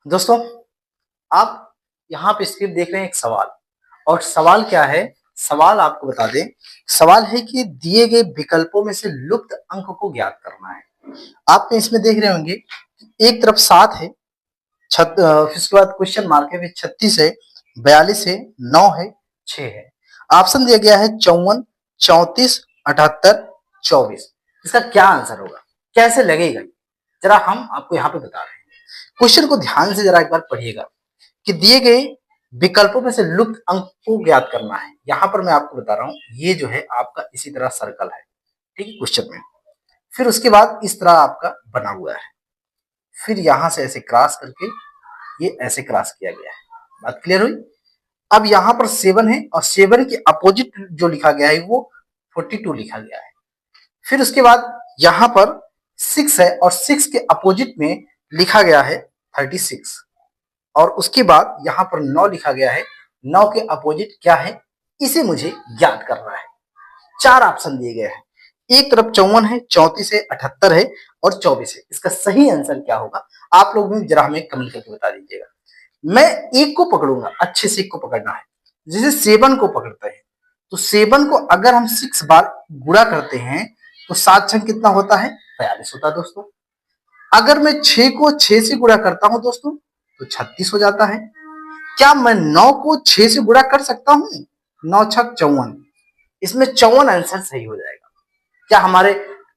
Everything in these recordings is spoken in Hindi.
दोस्तों, आप यहाँ पे स्क्रीन देख रहे हैं एक सवाल। और सवाल क्या है? सवाल आपको बता दें। सवाल है कि दिए गए विकल्पों में से लुप्त अंक को ज्ञात करना है। आप इसमें देख रहे होंगे एक तरफ 7 है, फिर उसके बाद क्वेश्चन मार्क है, फिर 36 है, 42 है, 9 है, 6 है। ऑप्शन दिया गया है 54, 34, 78, 24। इसका क्या आंसर होगा? कैसे लगेगा? जरा हम आपको यहाँ पे बता रहे हैं। क्वेश्चन को ध्यान से जरा एक बार पढ़िएगा कि दिए गए विकल्पों में से लुप्त अंक को ज्ञात करना है। यहां पर मैं आपको बता रहा हूं, ये जो है आपका इसी तरह सर्कल है, ठीक है, क्वेश्चन में। फिर उसके बाद इस तरह आपका बना हुआ है, फिर यहां से ऐसे क्रॉस करके ये ऐसे क्रॉस किया गया है। बात क्लियर हुई? अब यहां पर 7 है और 7 के अपोजिट जो लिखा गया है वो 42 लिखा गया है। फिर उसके बाद यहां पर 6 है और 6 के अपोजिट में लिखा गया है 36। और उसके बाद यहां पर 9 लिखा गया है, 9 के अपोजिट क्या है, इसे मुझे ज्ञात करना है। 4 ऑप्शन दिए गए हैं, एक तरफ 54 है, 34 है, 78 है और 24 है। इसका सही आंसर क्या होगा? आप लोग भी जरा हमें कमेंट करके बता दीजिएगा। मैं एक को पकड़ूंगा, अच्छे से एक को पकड़ना है। जैसे 7 को पकड़ते हैं तो 7 को अगर हम 6 बार गुणा करते हैं तो 7 छंग कितना होता है? 42 होता है दोस्तों। अगर मैं 6 को 6 से गुणा करता हूं दोस्तों तो 36 हो जाता है। क्या मैं 9 को 6 से गुणा कर सकता हूं? 9 छक 54, इसमें 54 आंसर सही हो जाएगा। क्या हमारे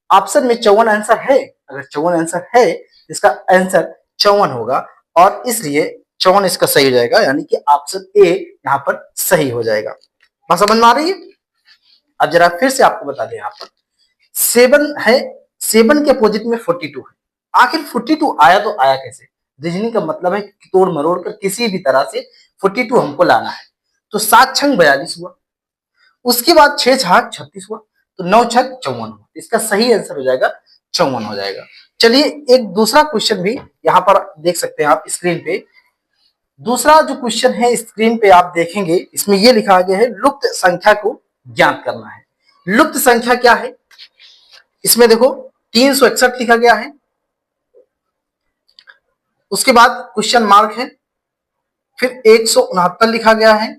ऑप्शन में 54 आंसर है? अगर 54 आंसर है, इसका आंसर 54 होगा और इसलिए 54 इसका सही हो जाएगा, यानी कि ऑप्शन ए यहाँ पर सही हो जाएगा। बात समझ में आ रही है? अब जरा फिर से आपको बता दें, यहाँ पर 7 है, 7 के अपोजिट में 42 है। आखिर 42 आया तो आया कैसे? रीजनिंग का मतलब है कि तोड़ मरोड़ कर किसी भी तरह से 42 हमको लाना है। तो 7 छंग 42 हुआ, उसके बाद 6 छाक 36 हुआ, तो 9 छक 54 हुआ। इसका सही आंसर हो जाएगा 54 हो जाएगा। चलिए एक दूसरा क्वेश्चन भी यहाँ पर देख सकते हैं आप स्क्रीन पे। दूसरा जो क्वेश्चन है स्क्रीन पे आप देखेंगे, इसमें ये लिखा गया है लुप्त संख्या को ज्ञात करना है। लुप्त संख्या क्या है? इसमें देखो 361 लिखा गया है, उसके बाद क्वेश्चन मार्क है, फिर 169 लिखा गया है,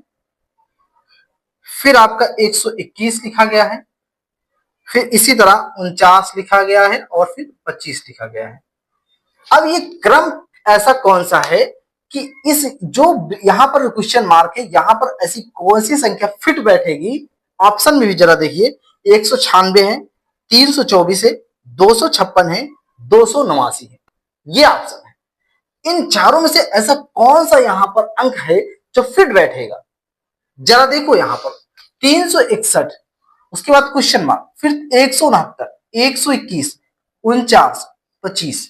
फिर आपका 121 लिखा गया है, फिर इसी तरह 49 लिखा गया है और फिर 25 लिखा गया है। अब ये क्रम ऐसा कौन सा है कि इस जो यहां पर क्वेश्चन मार्क है, यहां पर ऐसी कौन सी संख्या फिट बैठेगी? ऑप्शन में भी जरा देखिए, 196 है, 324 है, 256 है, 289 है, ये ऑप्शन है। इन चारों में से ऐसा कौन सा यहां पर अंक है जो फिट बैठेगा? जरा देखो यहां पर 361, उसके बाद क्वेश्चन मार्क, फिर 169, 121, 49, 25।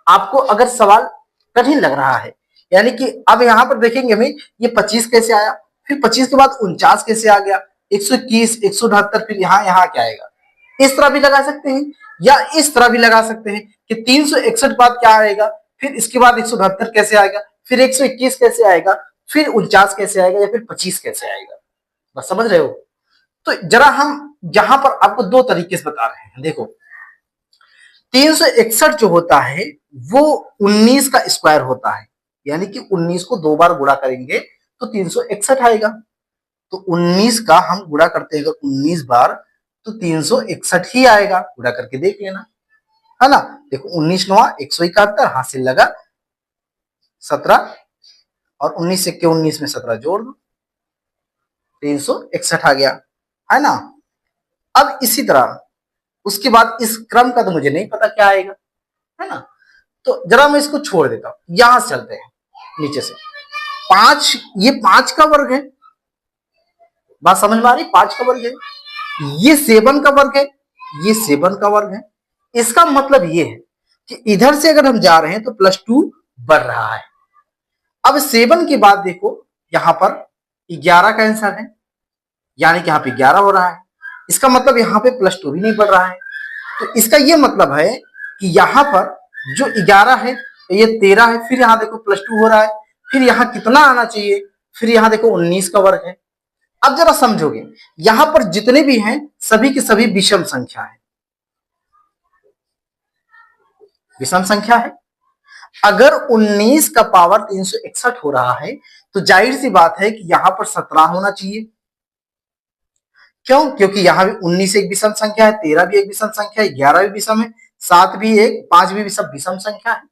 आपको अगर सवाल कठिन लग रहा है, यानी कि अब यहां पर देखेंगे हमें ये 25 कैसे आया, फिर 25 के बाद 49 कैसे आ गया, 121, 178, फिर यहाँ क्या आएगा? इस तरह भी लगा सकते हैं या इस तरह भी लगा सकते हैं कि 361 बाद क्या आएगा, फिर इसके बाद 172 कैसे आएगा, फिर 121 कैसे आएगा, फिर 49 कैसे आएगा या फिर 25 कैसे आएगा। बस समझ रहे हो? तो जरा हम यहां पर आपको दो तरीके से बता रहे हैं। देखो 361 जो होता है वो 19 का स्क्वायर होता है, यानी कि 19 को 2 बार गुणा करेंगे तो 361 आएगा। तो 19 का हम गुणा करते हैं 19 बार तो 361 ही आएगा। गुणा करके देख लेना, है ना। देखो 19 नवा 171, हाथ से लगा 17 और 19 से 19 में 17 जोड़ दो, 361 आ गया, है ना। अब इसी तरह उसके बाद इस क्रम का तो मुझे नहीं पता क्या आएगा, है ना। तो जरा मैं इसको छोड़ देता हूं, यहां से चलते हैं नीचे से। 5, ये 5 का वर्ग है, बात समझ में आ रही? 5 का वर्ग है, ये 7 का वर्ग है, ये 7 का वर्ग है। इसका मतलब ये है कि इधर से अगर हम जा रहे हैं तो +2 बढ़ रहा है। अब 7 के बाद देखो यहां पर 11 का आंसर है, यानी कि यहां पे 11 हो रहा है। इसका मतलब यहां पे +2 भी नहीं बढ़ रहा है। तो इसका ये मतलब है कि यहां पर जो 11 है ये 13 है, फिर यहां देखो +2 हो रहा है, फिर यहां कितना आना चाहिए, फिर यहां देखो 19 का वर्ग है। अब जरा समझोगे, यहां पर जितने भी हैं सभी की सभी विषम संख्या है, विषम संख्या है। अगर 19 का पावर 361 हो रहा है तो जाहिर सी बात है कि यहां पर 17 होना चाहिए। क्यों? क्योंकि यहां भी 19 एक विषम संख्या है, 13 भी एक विषम संख्या है, 11 भी विषम है, 7 भी एक, 5 भी सब विषम संख्या है।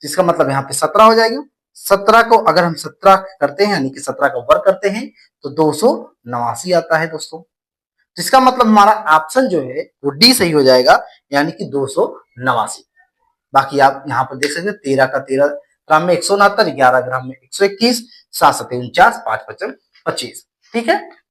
जिसका मतलब यहाँ पे 17 हो जाएगा। 17 को अगर हम 17 करते हैं यानी कि 17 का वर्ग करते हैं तो 289 आता है दोस्तों। जिसका मतलब हमारा ऑप्शन जो है वो डी सही हो जाएगा, यानी कि 289। बाकी आप यहाँ पर देख सकते हैं 13 का 13 ग्राम में 169, 11 ग्राम में 121, 7 7 49, 5 55 25। ठीक है।